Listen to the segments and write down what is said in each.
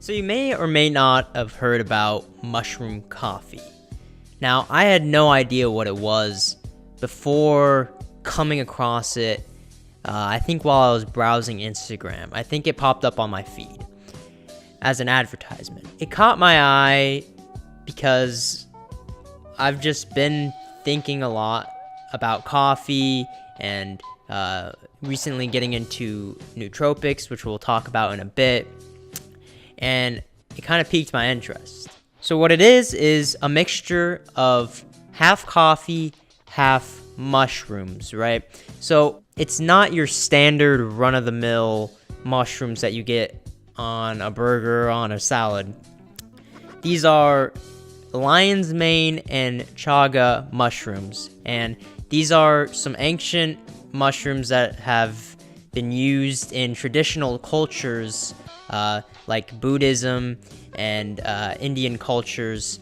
So you may or may not have heard about mushroom coffee. Now, I had no idea what it was before coming across it, I think while I was browsing Instagram. I think it popped up on my feed as an advertisement. It caught my eye because I've just been thinking a lot about coffee and recently getting into nootropics, which we'll talk about in a bit. And it kind of piqued my interest. So what it is a mixture of half coffee, half mushrooms, right? So it's not your standard run-of-the-mill mushrooms that you get on a burger or on a salad. These are lion's mane and chaga mushrooms, and these are some ancient mushrooms that have been used in traditional cultures like Buddhism and Indian cultures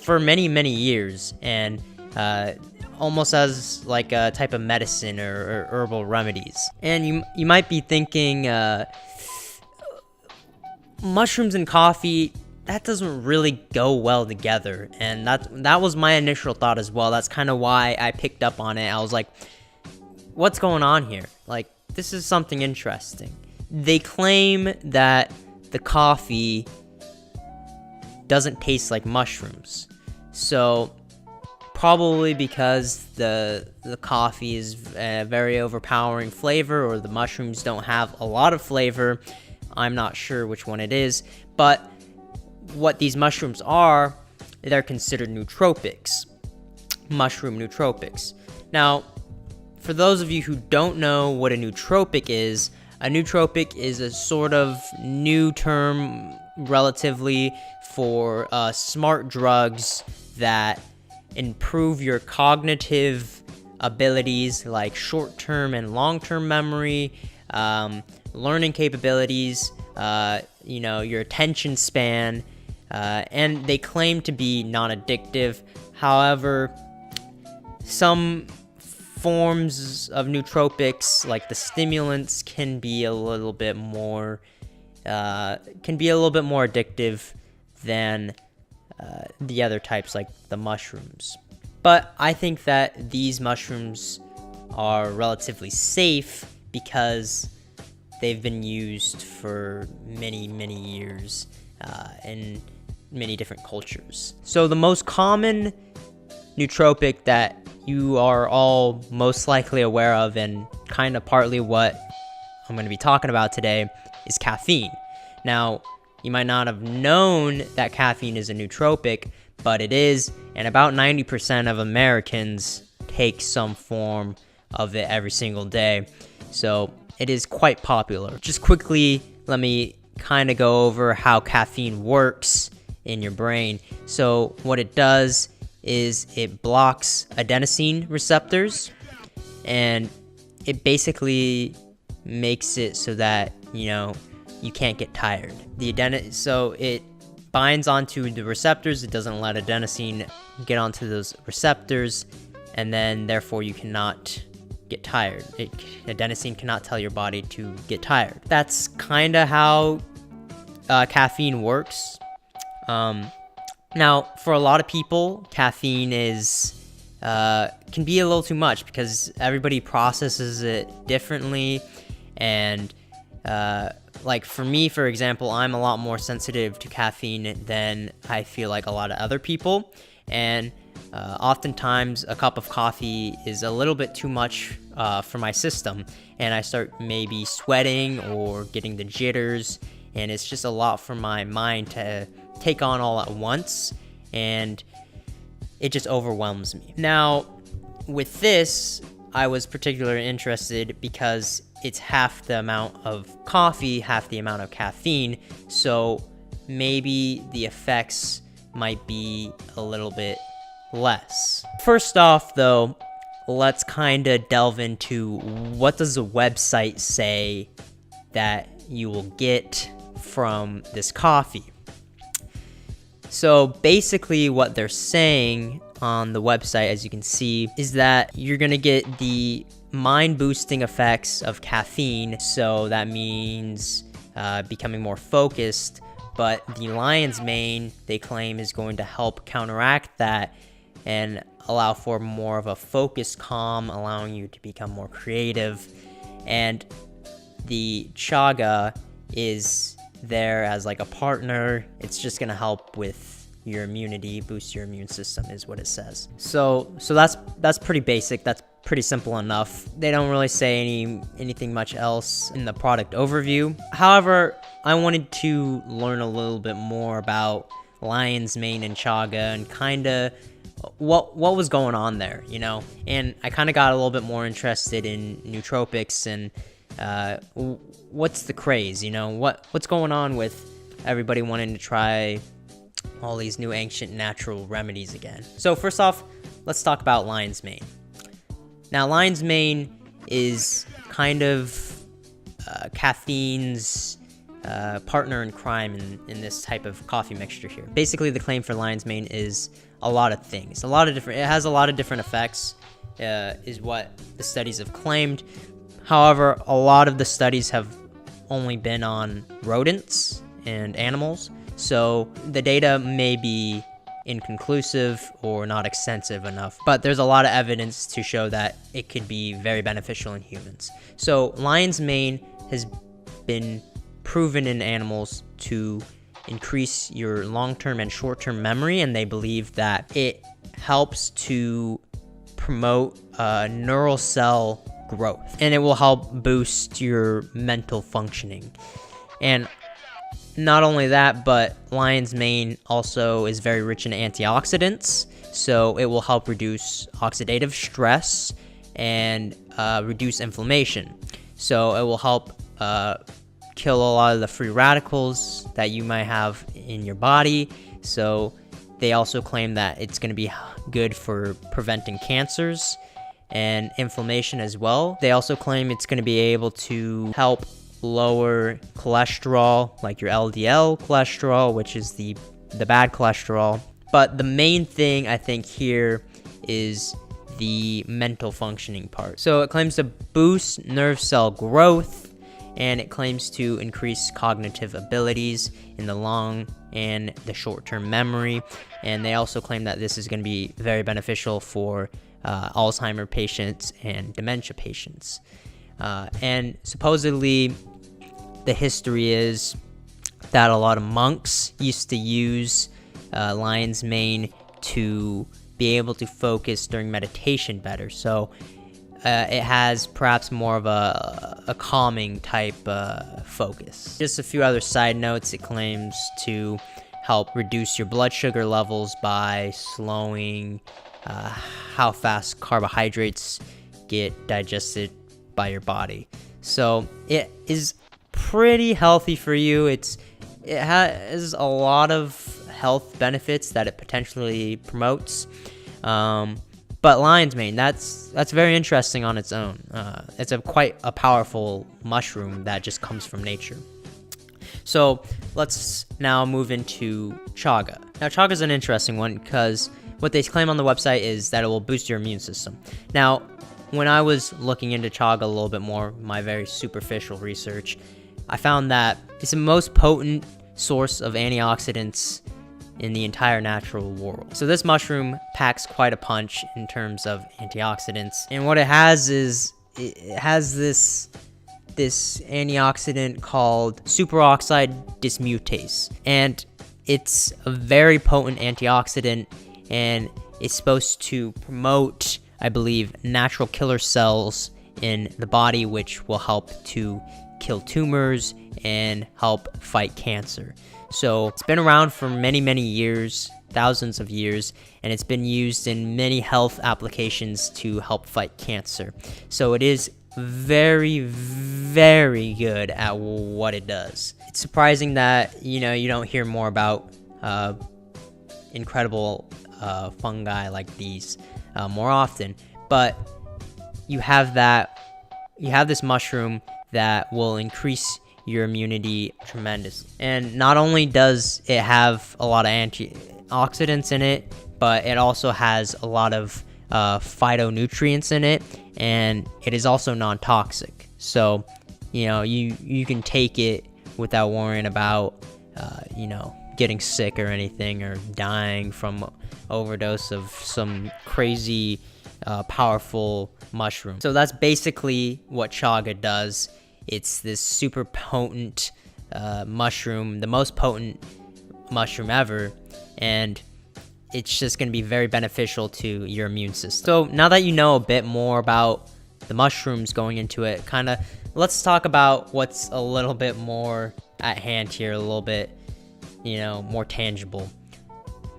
for many, many years, and almost as like a type of medicine or herbal remedies. And you might be thinking, mushrooms and coffee, that doesn't really go well together, and that was my initial thought as well. That's kind of why I picked up on it. I was like, what's going on here? Like, this is something interesting. They claim that the coffee doesn't taste like mushrooms. So probably because the coffee is a very overpowering flavor, or the mushrooms don't have a lot of flavor. I'm not sure which one it is, but what these mushrooms are, they're considered nootropics, mushroom nootropics. Now, for those of you who don't know what a nootropic is a sort of new term relatively for smart drugs that improve your cognitive abilities, like short-term and long-term memory, learning capabilities, your attention span, and they claim to be non-addictive. However, some forms of nootropics, like the stimulants, can be a little bit more addictive than the other types, like the mushrooms. But I think that these mushrooms are relatively safe because they've been used for many, many years in many different cultures. So the most common nootropic that you are all most likely aware of, and kind of partly what I'm going to be talking about today, is caffeine. Now, you might not have known that caffeine is a nootropic, but it is, and about 90% of Americans take some form of it every single day. So it is quite popular. Just quickly, let me kind of go over how caffeine works in your brain. So what it does is it blocks adenosine receptors, and it basically makes it so that you can't get tired. So it binds onto the receptors. It doesn't let adenosine get onto those receptors, and then therefore you cannot get tired. Adenosine cannot tell your body to get tired. That's kind of how caffeine works. Now, for a lot of people, caffeine can be a little too much because everybody processes it differently. And like for me, for example, I'm a lot more sensitive to caffeine than I feel like a lot of other people. And oftentimes a cup of coffee is a little bit too much for my system. And I start maybe sweating or getting the jitters. And it's just a lot for my mind to take on all at once, and it just overwhelms me. Now, with this, I was particularly interested because it's half the amount of coffee, half the amount of caffeine, so maybe the effects might be a little bit less. First off, though, let's kind of delve into what does the website say that you will get from this coffee. So basically what they're saying on the website, as you can see, is that you're going to get the mind-boosting effects of caffeine. So that means becoming more focused, but the lion's mane, they claim, is going to help counteract that and allow for more of a focused calm, allowing you to become more creative. And the chaga is there as like a partner. It's just going to help with your immunity, boost your immune system, is what it says. So that's pretty basic. That's pretty simple enough. They don't really say anything much else in the product overview. However, I wanted to learn a little bit more about lion's mane and chaga and kind of what was going on there, you know? And I kind of got a little bit more interested in nootropics and what's the craze, you know? What's going on with everybody wanting to try all these new ancient natural remedies again? So first off, let's talk about lion's mane. Now, lion's mane is kind of caffeine's partner in crime in this type of coffee mixture here. Basically, the claim for lion's mane is a lot of things. It has a lot of different effects, is what the studies have claimed. However, a lot of the studies have only been on rodents and animals, so the data may be inconclusive or not extensive enough, but there's a lot of evidence to show that it could be very beneficial in humans. So lion's mane has been proven in animals to increase your long-term and short-term memory, and they believe that it helps to promote neural cell growth, and it will help boost your mental functioning. And not only that, but lion's mane also is very rich in antioxidants, so it will help reduce oxidative stress and reduce inflammation. So it will help kill a lot of the free radicals that you might have in your body. So they also claim that it's going to be good for preventing cancers and inflammation as well. They also claim it's going to be able to help lower cholesterol, like your LDL cholesterol, which is the bad cholesterol. But the main thing I think here is the mental functioning part. So it claims to boost nerve cell growth, and it claims to increase cognitive abilities in the long and the short-term memory. And they also claim that this is going to be very beneficial for Alzheimer patients and dementia patients. And supposedly the history is that a lot of monks used to use lion's mane to be able to focus during meditation better. So it has perhaps more of a calming type focus. Just a few other side notes. It claims to help reduce your blood sugar levels by slowing how fast carbohydrates get digested by your body. So it is pretty healthy for you. It has a lot of health benefits that it potentially promotes. But lion's mane, that's very interesting on its own. It's quite a powerful mushroom that just comes from nature. So let's now move into chaga. Now chaga is an interesting one because what they claim on the website is that it will boost your immune system. Now, when I was looking into chaga a little bit more, my very superficial research, I found that it's the most potent source of antioxidants in the entire natural world. So this mushroom packs quite a punch in terms of antioxidants. And what it has is, it has this antioxidant called Superoxide Dismutase. And it's a very potent antioxidant, and it's supposed to promote, I believe, natural killer cells in the body, which will help to kill tumors and help fight cancer. So it's been around for many, many years, thousands of years, and it's been used in many health applications to help fight cancer. So it is very, very good at what it does. It's surprising that, you don't hear more about incredible fungi like these more often, but you have this mushroom that will increase your immunity tremendously. And not only does it have a lot of antioxidants in it, but it also has a lot of phytonutrients in it, and it is also non-toxic. So you can take it without worrying about getting sick or anything, or dying from overdose of some crazy powerful mushroom. So that's basically what chaga does. It's this super potent mushroom, the most potent mushroom ever, and it's just going to be very beneficial to your immune system. So now that you know a bit more about the mushrooms going into it, let's talk about what's a little bit more at hand here, a little bit more tangible.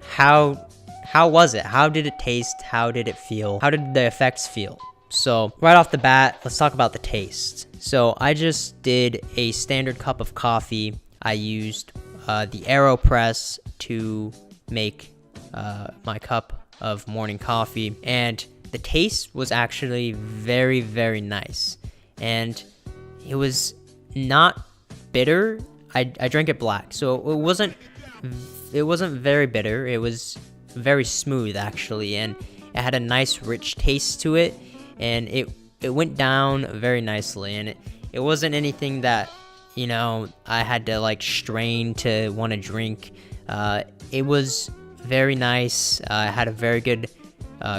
How was it? How did it taste? How did it feel? How did the effects feel? So right off the bat, let's talk about the taste. So I just did a standard cup of coffee. I used the AeroPress to make my cup of morning coffee, and the taste was actually very, very nice, and it was not bitter. I drank it black, so it wasn't very bitter. It was very smooth actually, and it had a nice rich taste to it, and it went down very nicely, and it wasn't anything that I had to like strain to want to drink. It was very nice. It had a very good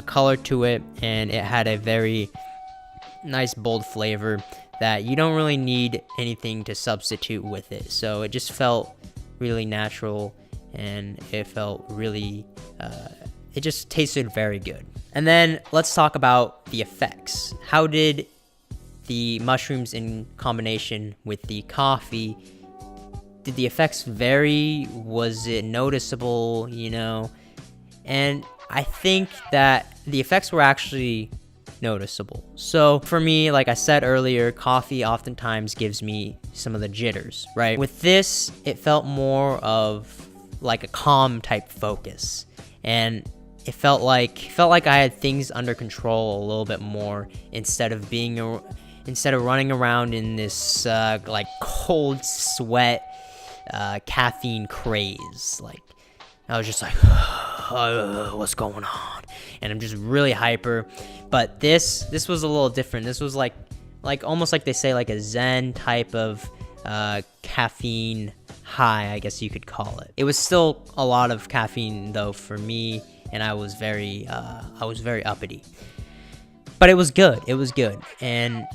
color to it, and it had a very nice bold flavor that you don't really need anything to substitute with it. So it just felt really natural, and it felt really it just tasted very good. And then let's talk about the effects. How did the mushrooms in combination with the coffee, did the effects vary? Was it noticeable? And I think that the effects were actually noticeable. So for me, like I said earlier, coffee oftentimes gives me some of the jitters, right? With this, it felt more of like a calm type focus, and it felt like I had things under control a little bit more, instead of running around in this like cold sweat caffeine craze. Like I was just like, what's going on? And I'm just really hyper. But this was a little different. This was like almost like they say, like a Zen type of caffeine high, I guess you could call it. It was still a lot of caffeine though for me, and I was very uppity. But it was good. And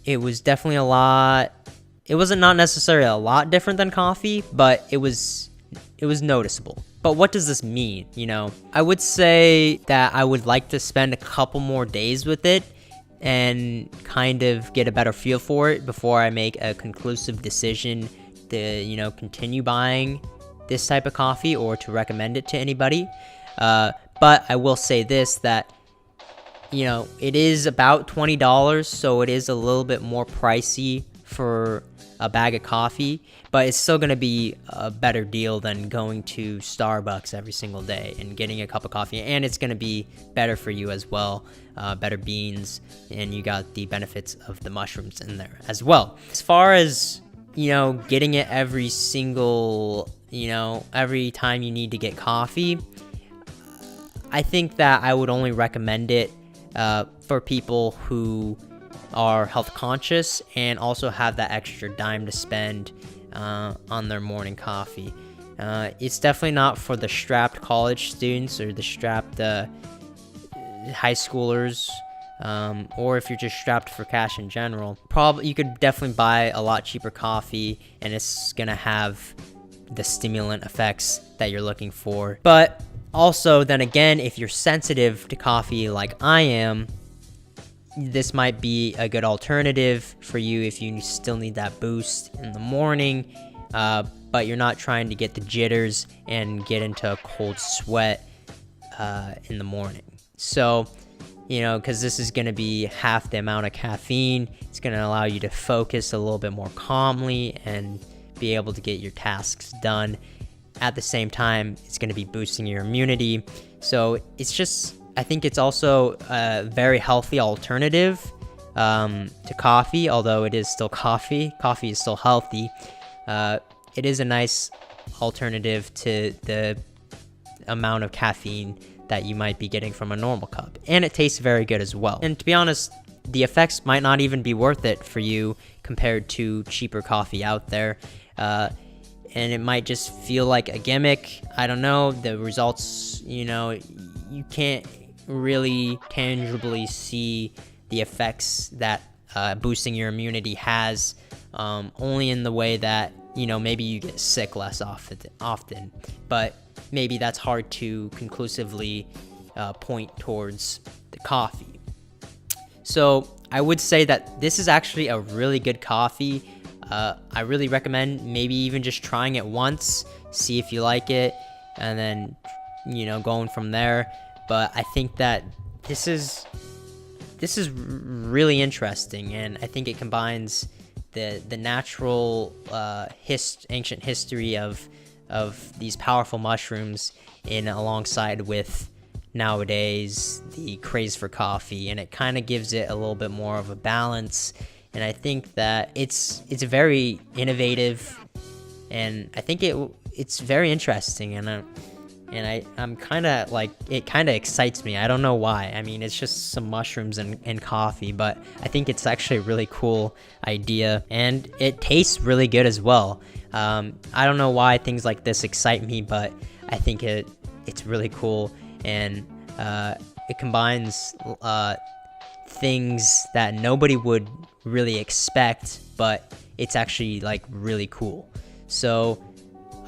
it was definitely a lot. It wasn't not necessarily a lot different than coffee, but it was noticeable. But what does this mean? I would say that I would like to spend a couple more days with it and kind of get a better feel for it before I make a conclusive decision to, continue buying this type of coffee or to recommend it to anybody. But I will say this, that, it is about $20, so it is a little bit more pricey for a bag of coffee, but it's still going to be a better deal than going to Starbucks every single day and getting a cup of coffee, and it's going to be better for you as well, better beans, and you got the benefits of the mushrooms in there as well. As far as, getting it every time you need to get coffee, I think that I would only recommend it for people who are health conscious and also have that extra dime to spend on their morning coffee. It's definitely not for the strapped college students or the strapped high schoolers, or if you're just strapped for cash in general. Probably you could definitely buy a lot cheaper coffee, and it's gonna have the stimulant effects that you're looking for. But also, then again, if you're sensitive to coffee like I am, this might be a good alternative for you if you still need that boost in the morning, but you're not trying to get the jitters and get into a cold sweat in the morning. So, because this is going to be half the amount of caffeine, it's going to allow you to focus a little bit more calmly and be able to get your tasks done. At the same time, it's going to be boosting your immunity. So I think it's also a very healthy alternative to coffee, although it is still coffee. Coffee is still healthy. It is a nice alternative to the amount of caffeine that you might be getting from a normal cup. And it tastes very good as well. And to be honest, the effects might not even be worth it for you compared to cheaper coffee out there. and it might just feel like a gimmick. I don't know. The results, you know, you can't really tangibly see the effects that boosting your immunity has, only in the way that, you know, maybe you get sick less often, but maybe that's hard to conclusively point towards the coffee. So I would say that this is actually a really good coffee. I really recommend maybe even just trying it once, see if you like it, and then, you know, going from there. But I think that this is really interesting, and I think it combines the natural ancient history of these powerful mushrooms in alongside with nowadays the craze for coffee, and it kind of gives it a little bit more of a balance. And I think that it's very innovative, and I think it's very interesting, and I'm kind of like, it kind of excites me. I don't know why. I mean, it's just some mushrooms and coffee, but I think it's actually a really cool idea, and it tastes really good as well. I don't know why things like this excite me, but I think it's really cool, and it combines things that nobody would really expect, but it's actually like really cool. So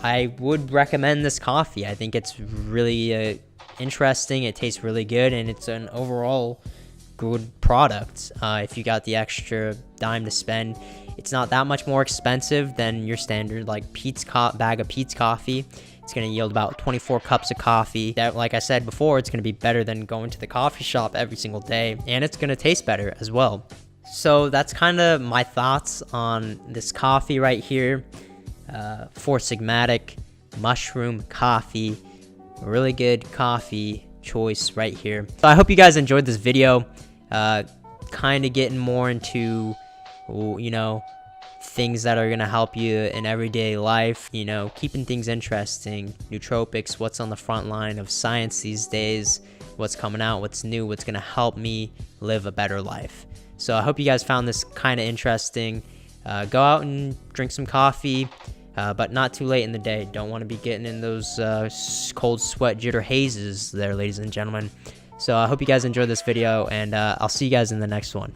I would recommend this coffee. I think it's really interesting. It tastes really good, and it's an overall good product. If you got the extra dime to spend, it's not that much more expensive than your standard like Pete's bag of Pete's coffee. It's going to yield about 24 cups of coffee. That, like I said before, it's going to be better than going to the coffee shop every single day, and it's going to taste better as well. So that's kind of my thoughts on this coffee right here. For Sigmatic mushroom coffee, really good coffee choice right here. So I hope you guys enjoyed this video, kind of getting more into, you know, things that are gonna help you in everyday life, you know, keeping things interesting. Nootropics, what's on the front line of science these days, what's coming out, what's new, what's gonna help me live a better life. So I hope you guys found this kind of interesting. Go out and drink some coffee, but not too late in the day. Don't want to be getting in those cold sweat jitter hazes there, ladies and gentlemen. So I hope you guys enjoyed this video, and I'll see you guys in the next one.